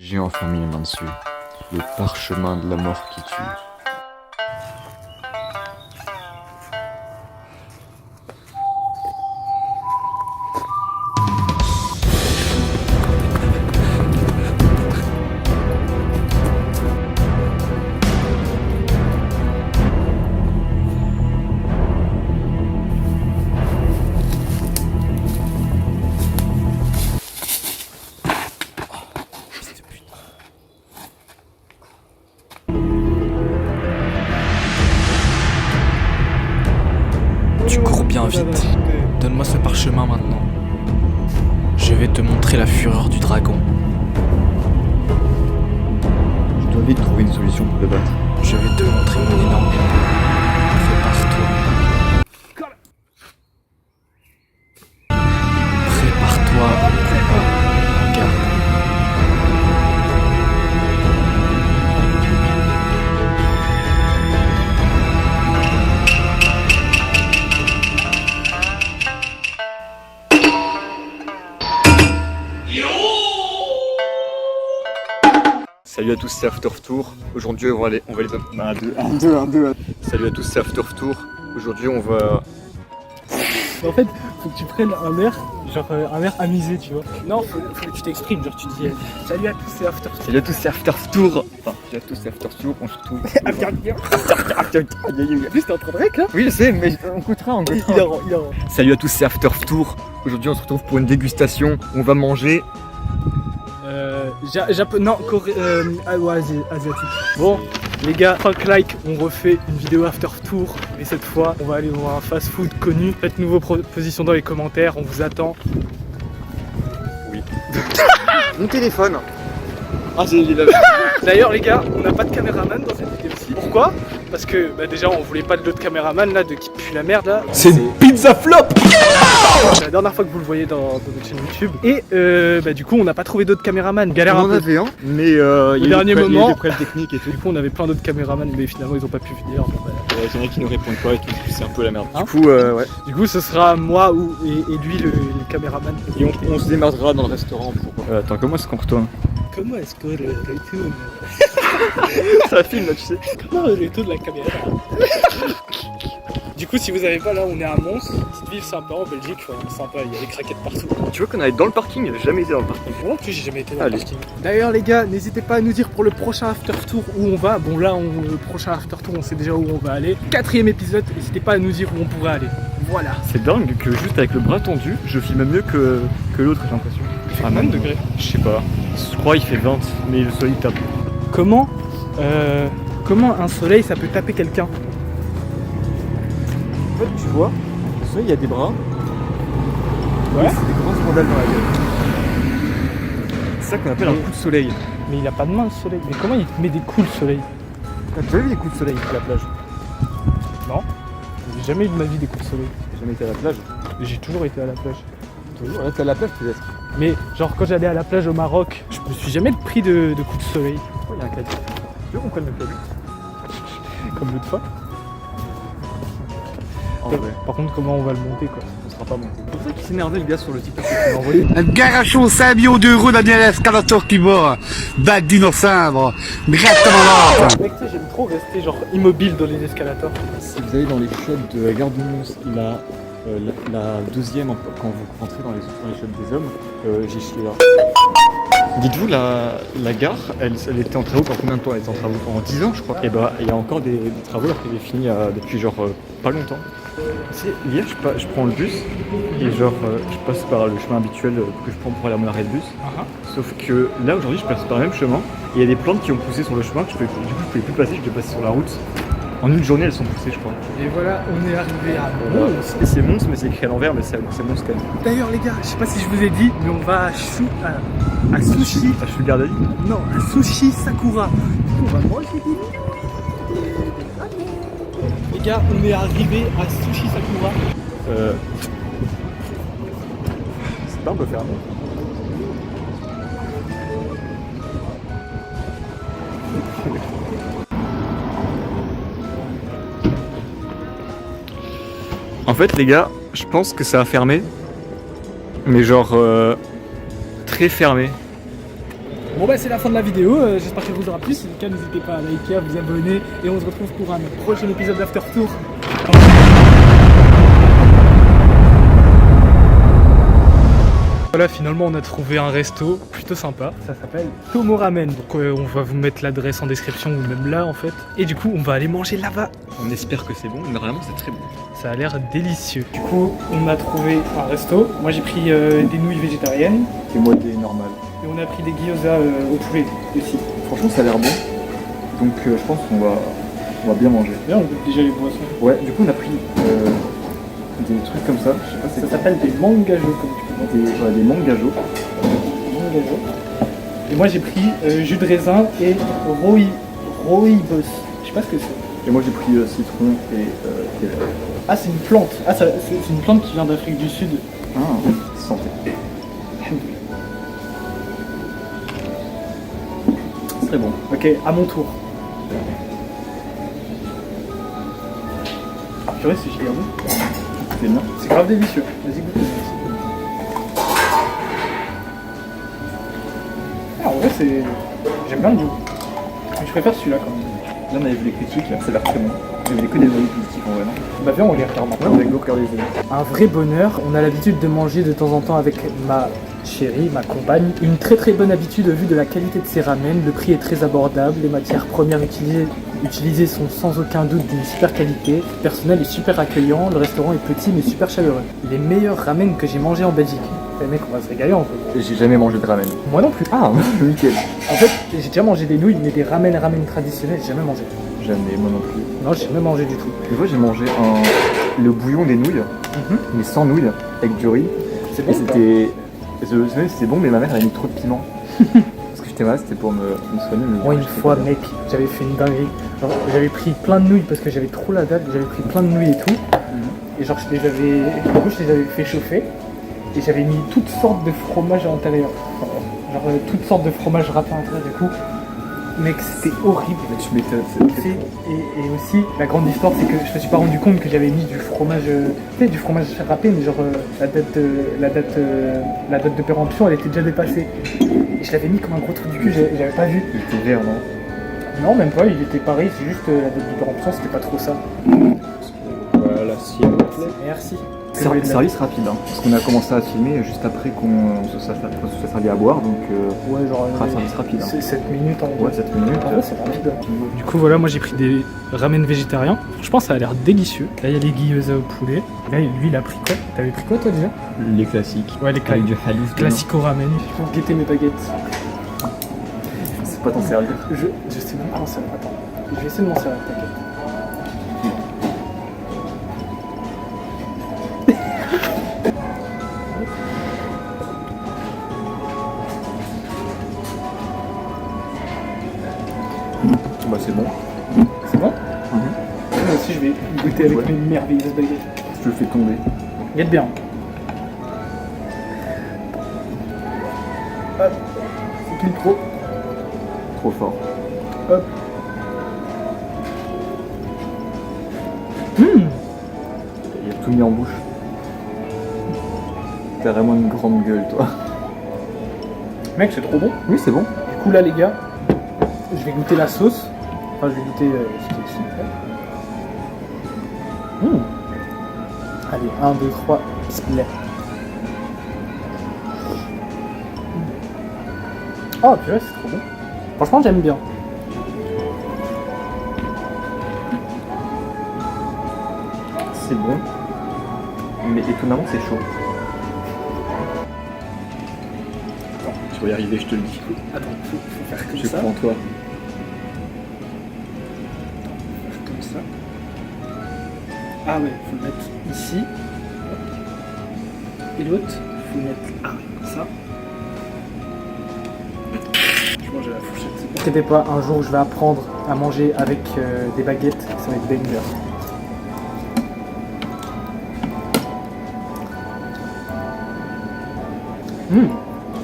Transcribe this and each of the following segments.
J'ai enfin mis les mains dessus. Le parchemin de la mort qui tue. Tu cours bien vite. Donne-moi ce parchemin maintenant. Je vais te montrer la fureur du dragon. Je dois vite trouver une solution pour le battre. Je vais te montrer mon énorme épée. Prépare-toi. Prépare-toi au combat. Regarde. Salut à tous, c'est After Tour. Aujourd'hui, on va les un, deux. Salut à tous, c'est After Tour. Aujourd'hui, on va. En fait, faut que tu prennes un air, genre un air amusé, tu vois. Non, faut que tu t'exprimes, genre tu dis salut à tous, c'est After Tour. Salut à tous, c'est After Tour. Enfin, salut à tous, c'est After Tour. On se retrouve. En plus, t'es en train de rec là. Oui, je sais, mais on goûtera. Il en rend. Salut à tous, c'est After Tour. Aujourd'hui, on se retrouve pour une dégustation. On va manger. Non, asiatique. Bon, les gars, 5 likes, on refait une vidéo After Tour. Et cette fois, on va aller voir un fast food connu. Faites vos propositions dans les commentaires, on vous attend. Oui. Mon téléphone. Ah, D'ailleurs, les gars, on n'a pas de caméraman dans cette vidéo-ci. Pourquoi? Parce que déjà, on voulait pas de l'autre caméraman là, qui pue la merde là. C'est une pizza flop. C'est la dernière fois que vous le voyez dans notre chaîne YouTube. Et du coup, on n'a pas trouvé d'autres caméramans. Galère On un en peu. avait un, mais il y a dernier il y a moment. des problèmes techniques et tout. Du coup, on avait plein d'autres caméramans, mais finalement, ils ont pas pu venir. Il y en a qui nous répondent pas et tout. C'est un peu la merde. Hein Du coup, ouais. Du coup, ce sera moi et lui le caméraman. Et on se démerdera dans le restaurant pour. Attends, comment est-ce qu'on retourne? Comment est-ce qu'on retourne? Ça filme là, tu sais. Comment on retourne la caméra? Du coup, si vous avez pas là, on est à Mons. Petite ville sympa en Belgique, sympa, il y a des craquettes partout. Tu vois qu'on allait dans le parking, j'ai jamais été dans le parking. Moi en plus, j'ai jamais été dans le Allez. parking. D'ailleurs, les gars, n'hésitez pas à nous dire pour le prochain After Tour où on va. Bon, là, le prochain After Tour, on sait déjà où on va aller. 4ème épisode, n'hésitez pas à nous dire où on pourrait aller. Voilà. C'est dingue que juste avec le bras tendu, je filme mieux que l'autre, j'ai l'impression. Il fait combien de degrés? Je sais pas. Je crois il fait 20, mais le soleil tape. Comment un soleil, ça peut taper quelqu'un? En fait, tu vois, le soleil, il y a des bras. Ouais. Et c'est des grosses rondelles dans la gueule. C'est ça qu'on appelle un coup de soleil. Mais il a pas de main le soleil. Mais comment il te met des coups le soleil? T'as déjà vu des coups de soleil à la plage? Non. J'ai jamais eu de ma vie des coups de soleil. T'as jamais été à la plage? J'ai toujours été à la plage. Toujours. Là, t'es à la plage peut-être. Mais genre quand j'allais à la plage au Maroc, je me suis jamais pris de coups de soleil. Oh, il y a un caddie. Tu veux qu'on prenne le caddie? Comme l'autre fois. En vrai, Par contre, comment on va le monter quoi? on sera pas monté. C'est pour ça qu'il s'énervait le gars sur le TikTok qu'il m'a envoyé. Un garachon 5 millions d'euros dans un escalator qui mord. Bac d'innocembre. Directement là. Mec, tu sais, j'aime trop rester genre immobile dans les escalators. Si vous allez dans les shops de la gare de Mons, la deuxième, quand vous rentrez dans les shops des hommes, j'ai chié là. Dites-vous, la gare, elle était en travaux pendant combien de temps? Elle était en travaux pendant 10 ans, je crois. Et bah, il y a encore des travaux alors qu'elle est finie depuis genre pas longtemps. Tu sais, hier, je prends le bus et genre, je passe par le chemin habituel que je prends pour aller à mon arrêt de bus. Sauf que là, aujourd'hui, je passe par le même chemin et il y a des plantes qui ont poussé sur le chemin que du coup, je pouvais plus passer, je devais passer sur la route. En une journée, elles sont poussées, je crois. Et voilà, on est arrivé à Mons. Et c'est Mons, mais c'est écrit à l'envers, mais c'est Mons quand même. D'ailleurs les gars, je sais pas si je vous ai dit, mais on va à Sushi. T'as Sugar Daddy? Non, à Sushi Sakura. Du coup, on va manger des Les gars, on est arrivé à Sushi Sakura. C'est pas un peu fermé. En fait, les gars, je pense que ça a fermé. Mais genre très fermé. Bon bah c'est la fin de la vidéo, j'espère qu'elle vous aura plu. Si c'est le cas, n'hésitez pas à liker, à vous abonner. Et on se retrouve pour un prochain épisode d'After Tour. Voilà, finalement on a trouvé un resto plutôt sympa, ça s'appelle Tomo Ramen. Donc on va vous mettre l'adresse en description ou même là en fait. Et du coup on va aller manger là-bas. On espère que c'est bon, mais vraiment c'est très bon. Ça a l'air délicieux. Du coup on a trouvé un resto. Moi j'ai pris des nouilles végétariennes. Et moi des normales. Et on a pris des gyoza au poulet aussi. Franchement ça a l'air bon. Donc je pense qu'on va bien manger. Là on goûte déjà les boissons. Ouais, du coup on a pris des trucs comme ça. Je sais pas, Ça s'appelle des mangajo comme tu peux voir. des mangajo. Mangajo. Et moi j'ai pris jus de raisin et rooibos. Je sais pas ce que c'est. Et moi j'ai pris citron et thé vert. Ah c'est une plante. Ah c'est une plante qui vient d'Afrique du Sud. Ah, santé. C'est très bon. Ok, à mon tour. Purée, c'est giga bon. C'est bien. C'est grave délicieux. Vas-y, goûte. Ah, en vrai, c'est. J'aime bien le goût. Mais je préfère celui-là quand même. Là on avait vu les critiques, là, ça a l'air très bon. J'avais que des avis positifs en vrai, non? Bah, viens, on les regarde maintenant. On va go regarder les avis. Un vrai bonheur. On a l'habitude de manger de temps en temps avec ma chérie, ma compagne. Une très très bonne habitude au vu de la qualité de ces ramen. Le prix est très abordable. Les matières premières utilisées sont sans aucun doute d'une super qualité. Le personnel est super accueillant. Le restaurant est petit mais super chaleureux. Les meilleurs ramen que j'ai mangés en Belgique. Les mecs, on va se régaler en fait. J'ai jamais mangé de ramen. Moi non plus. Ah, nickel. En fait, j'ai déjà mangé des nouilles, mais des ramen traditionnels, j'ai jamais mangé. Jamais, moi non plus. Non, j'ai jamais mangé du tout. Une fois j'ai mangé le bouillon des nouilles, mais sans nouilles, avec du riz. C'est Et bon. c'était bon, mais ma mère elle a mis trop de piment. Parce que j'étais malade, c'était pour me soigner. Mais Moi, une j'étais fois, pas bien. mec, j'avais fait une dinguerie. Genre, j'avais pris plein de nouilles parce que j'avais trop la dalle. J'avais pris plein de nouilles et tout. Et genre, je les avais fait chauffer. Et j'avais mis toutes sortes de fromages à l'intérieur. Genre, toutes sortes de fromages râpés à l'intérieur. Du coup, mec, c'était horrible. Mais tu m'étonnes, Et aussi, la grande histoire, c'est que je me suis pas rendu compte que j'avais mis du fromage, tu sais, du fromage râpé, mais genre la date de péremption, elle était déjà dépassée. Et je l'avais mis comme un gros truc du cul, j'avais pas vu. Il était vert, non? Non, même pas, il était pareil, c'est juste la date de péremption, c'était pas trop ça. Voilà, si elle vous plaît. Merci. Service rapide, hein, parce qu'on a commencé à filmer juste après qu'on se soit servi à boire, donc Ouais, genre. service rapide. Hein. C'est 7 minutes en gros. Ouais, 7 minutes. En vrai, c'est rapide. Du coup, voilà, moi j'ai pris des ramen végétariens. Franchement, ça a l'air délicieux. Là, il y a les gyoza au poulet. Là, lui, il a pris quoi? T'avais pris quoi, toi déjà? Les classiques. Ouais, les Avec du halif. classico ramen. Pour guetter mes baguettes. C'est pas t'en servir. Je sais même pas m'en servir. Attends, je vais essayer de m'en servir, t'inquiète. Bah c'est bon. C'est bon? Moi aussi, je vais goûter avec mes merveilleuses baguettes. Je le fais tomber. Guette bien. Hop. C'est plus trop. Trop fort. Hop. Il a tout mis en bouche. T'as vraiment une grande gueule, toi. Mec, c'est trop bon. Oui, c'est bon. Du coup, là, les gars, je vais goûter la sauce. Enfin, je vais goûter ce qui est dessus. Allez, 1, 2, 3, bismillah. Oh, purée, c'est trop bon. Franchement, j'aime bien. C'est bon. Mais étonnamment, c'est chaud. Attends, tu vas y arriver, je te le dis. Attends, faut faire comme Je ça. prends toi. Comme ça. Ah ouais, faut le mettre ici. Et l'autre, faut le mettre comme ça. Je mange à la fourchette. Ne t'inquiétez pas, un jour je vais apprendre à manger avec des baguettes, ça va être banger.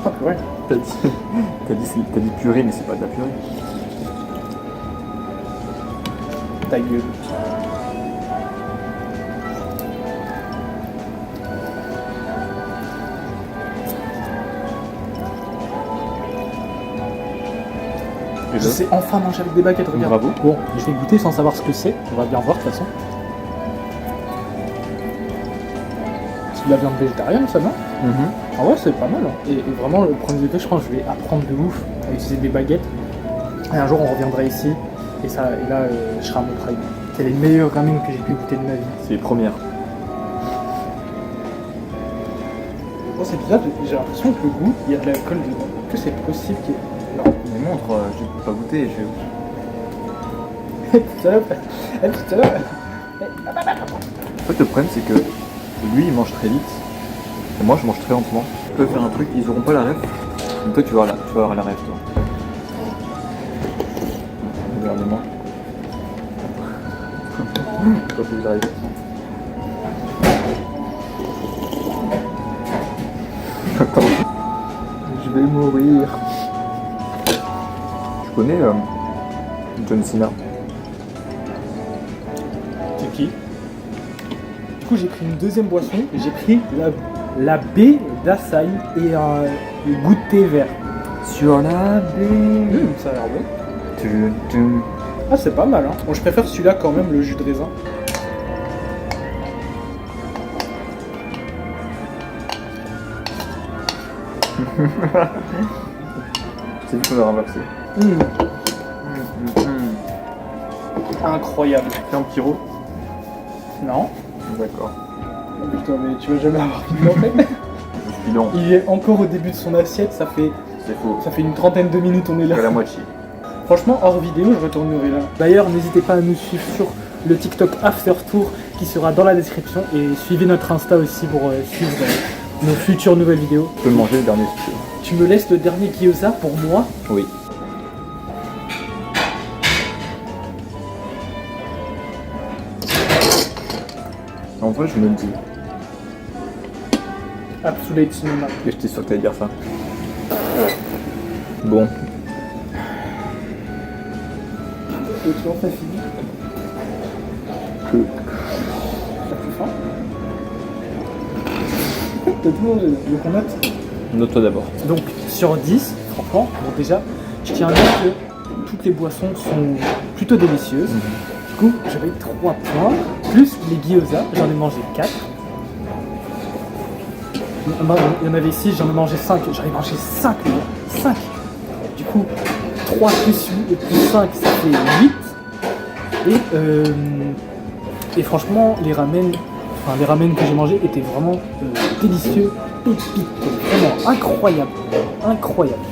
Ah purée. T'as dit purée, mais c'est pas de la purée. Ta gueule. Et Je là, sais enfin manger avec des baguettes, regarde. bravo. Bon, je vais goûter sans savoir ce que c'est. On va bien voir de toute façon. C'est de la viande végétarienne, ça, non? Ah ouais, c'est pas mal. Hein. Et vraiment, le premier degré, je pense que je vais apprendre de ouf à utiliser des baguettes. Et un jour, on reviendra ici. Et là, je serai à mon prime. C'est les meilleurs ramen que j'ai pu goûter de ma vie. C'est les premières. Oh, c'est bizarre, j'ai l'impression que le goût, il y a de l'alcool dedans. Que c'est possible qu'il y ait... Mais montre, je peux pas goûter. Petite salope. Petite salope. En fait, le problème, c'est que lui, il mange très vite. Et moi, je mange très lentement. Je peux faire un truc, ils auront pas la ref. Donc toi, tu vas avoir la ref, toi. Regardez-moi. Quand vous arrivez. Attends. Je vais mourir. Je connais John Cena. C'est qui? Du coup, j'ai pris une deuxième boisson. J'ai pris la baie d'açaï et un goût de thé vert. Sur la baie. Ça a l'air bon. Ah, c'est pas mal, hein. Bon, je préfère celui-là quand même, le jus de raisin. C'est dit qu'on va renverser. Incroyable. Fais un petit roux. Non? D'accord. Oh, putain, mais tu vas jamais avoir fini en fait. Je suis long. Il est encore au début de son assiette, ça fait C'est faux. une trentaine de minutes, on est là. C'est la moitié. Franchement, hors vidéo, je retournerai là. D'ailleurs, n'hésitez pas à nous suivre sur le TikTok After Tour qui sera dans la description et suivez notre Insta aussi pour suivre nos futures nouvelles vidéos. Tu peux manger le dernier si tu veux. Tu me laisses le dernier gyoza pour moi? Oui. En vrai, je me le dis. Absolute cinéma. Et j'étais sûr que t'allais dire ça. Bon. Et tu t'as fini? T'as plus faim? T'as tout mangé, donc on note. Note-toi d'abord. Donc sur 10, franchement, bon déjà, je tiens à dire que toutes les boissons sont plutôt délicieuses. Du coup, j'avais 3 points, plus les gyoza, j'en ai mangé 4. Il y en avait 6, j'en ai mangé 5, j'en ai mangé 5, les gars, 5. Du coup, 3 plus 8 et plus 5, ça fait 8. Et franchement, les ramen que j'ai mangés étaient vraiment délicieux, pépites, vraiment incroyable, incroyable.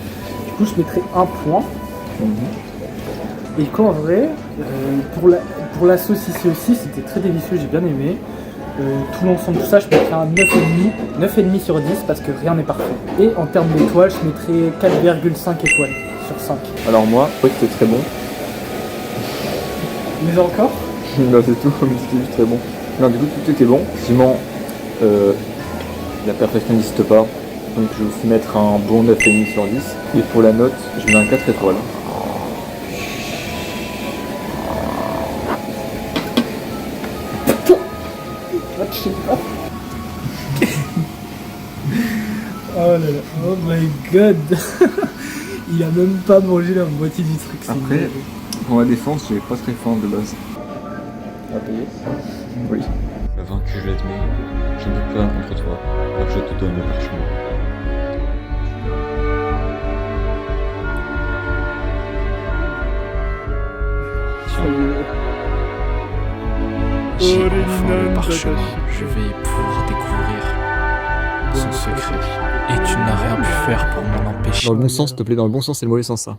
Du coup, je mettrais 1 point. Et qu'en vrai, pour la sauce ici aussi, c'était très délicieux, j'ai bien aimé. Tout l'ensemble de tout ça, je mettrais un 9,5 sur 10 parce que rien n'est parfait. Et en termes d'étoiles, je mettrais 4,5 étoiles sur 5. Alors moi, je crois que c'était très bon. Mais encore? Non, c'est tout, mais c'était juste très bon. Non, du coup, tout était bon. Effectivement, la perfection n'existe pas. Donc je vais aussi mettre un bon 9,5 sur 10. Et pour la note, je mets un 4 étoiles. Je sais pas. Oh là là, oh my god. Il a même pas mangé la moitié du truc. c'est Après, nul. pour la défense, j'avais pas très faim de base. On va payer. Oui. Vaincu, je l'admets. Je n'ai pas contre toi. Alors je te donne le parchemin. J'ai enfin le parchemin. Je vais pouvoir découvrir son secret. Et tu n'as rien pu faire pour m'en empêcher. Dans le bon sens, s'il te plaît, dans le bon sens et le mauvais sens, ça.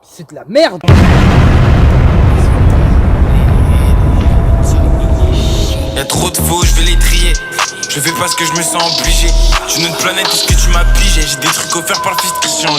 C'est de la merde. Y'a trop de faux, je vais les trier. Je fais pas ce que je me sens obligé. Je suis une autre planète, tout ce que tu m'as pigé. J'ai des trucs offerts par le fils que je suis en